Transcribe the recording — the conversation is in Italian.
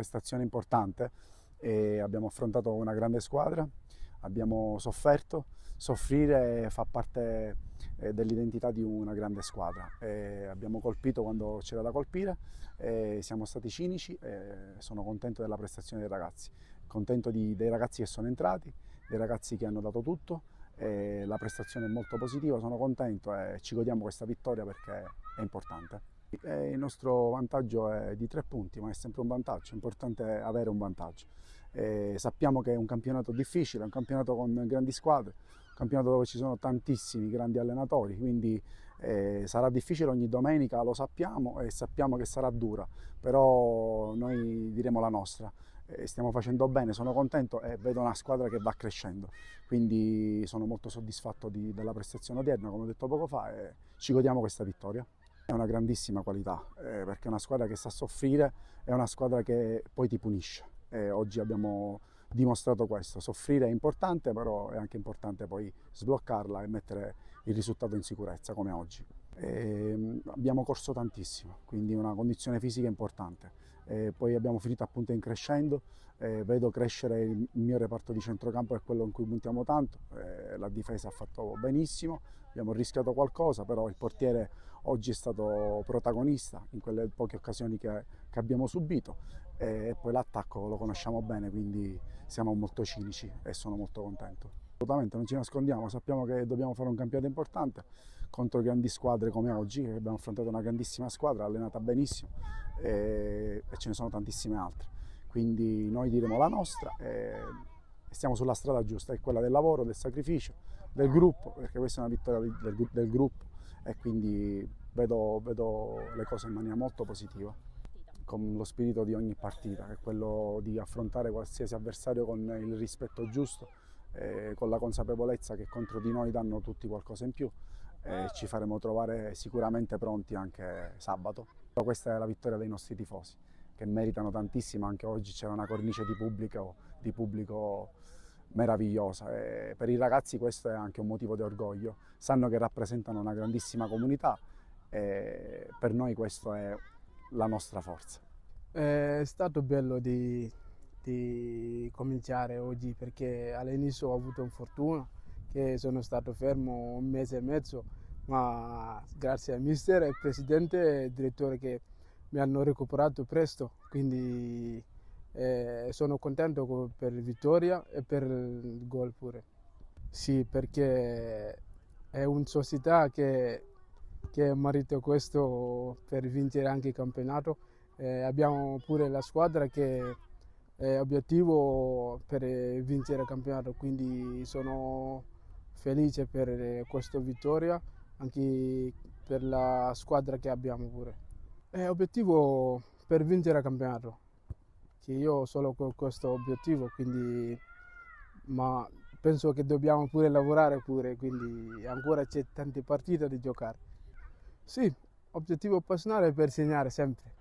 prestazione importante e abbiamo affrontato una grande squadra, abbiamo sofferto, soffrire fa parte dell'identità di una grande squadra. Abbiamo colpito quando c'era da colpire, siamo stati cinici e sono contento della prestazione dei ragazzi, contento dei ragazzi che sono entrati, dei ragazzi che hanno dato tutto. La prestazione è molto positiva, sono contento e ci godiamo questa vittoria perché è importante. Il nostro vantaggio è di 3 punti, ma è sempre un vantaggio, è importante avere un vantaggio. Sappiamo che è un campionato difficile, è un campionato con grandi squadre, un campionato dove ci sono tantissimi grandi allenatori, quindi sarà difficile ogni domenica, lo sappiamo e sappiamo che sarà dura, però noi diremo la nostra. Stiamo facendo bene, sono contento e vedo una squadra che va crescendo, quindi sono molto soddisfatto della prestazione odierna, come ho detto poco fa, e ci godiamo questa vittoria. È una grandissima qualità, perché è una squadra che sa soffrire, è una squadra che poi ti punisce. Oggi abbiamo dimostrato questo, soffrire è importante, però è anche importante poi sbloccarla e mettere il risultato in sicurezza, come oggi. Abbiamo corso tantissimo, quindi una condizione fisica importante. Poi abbiamo finito appunto in crescendo, vedo crescere il mio reparto di centrocampo, è quello in cui puntiamo tanto, la difesa ha fatto benissimo, abbiamo rischiato qualcosa, però il portiere oggi è stato protagonista in quelle poche occasioni che abbiamo subito e poi l'attacco lo conosciamo bene, quindi siamo molto cinici e sono molto contento. Assolutamente, non ci nascondiamo, sappiamo che dobbiamo fare un campionato importante contro grandi squadre come oggi, che abbiamo affrontato una grandissima squadra allenata benissimo e ce ne sono tantissime altre. Quindi noi diremo la nostra e stiamo sulla strada giusta, è quella del lavoro, del sacrificio, del gruppo, perché questa è una vittoria del gruppo e quindi vedo le cose in maniera molto positiva, con lo spirito di ogni partita, che è quello di affrontare qualsiasi avversario con il rispetto giusto, con la consapevolezza che contro di noi danno tutti qualcosa in più e ci faremo trovare sicuramente pronti anche sabato. Questa è la vittoria dei nostri tifosi, che meritano tantissimo, anche oggi c'era una cornice di pubblico meravigliosa e per i ragazzi questo è anche un motivo di orgoglio, sanno che rappresentano una grandissima comunità e per noi questa è la nostra forza. È stato bello di cominciare oggi perché all'inizio ho avuto un fortuna che sono stato fermo 1 mese e mezzo, ma grazie al mister, al presidente e al direttore che mi hanno recuperato presto, quindi sono contento per la vittoria e per il gol pure. Sì, perché è una società che merita questo per vincere anche il campionato. Abbiamo pure la squadra che è obiettivo per vincere il campionato, quindi sono felice per questa vittoria, anche per la squadra che abbiamo pure. È obiettivo per vincere il campionato, che io ho solo questo obiettivo, quindi, ma penso che dobbiamo pure lavorare pure, quindi ancora c'è tante partite da giocare. Sì, obiettivo personale è per segnare sempre.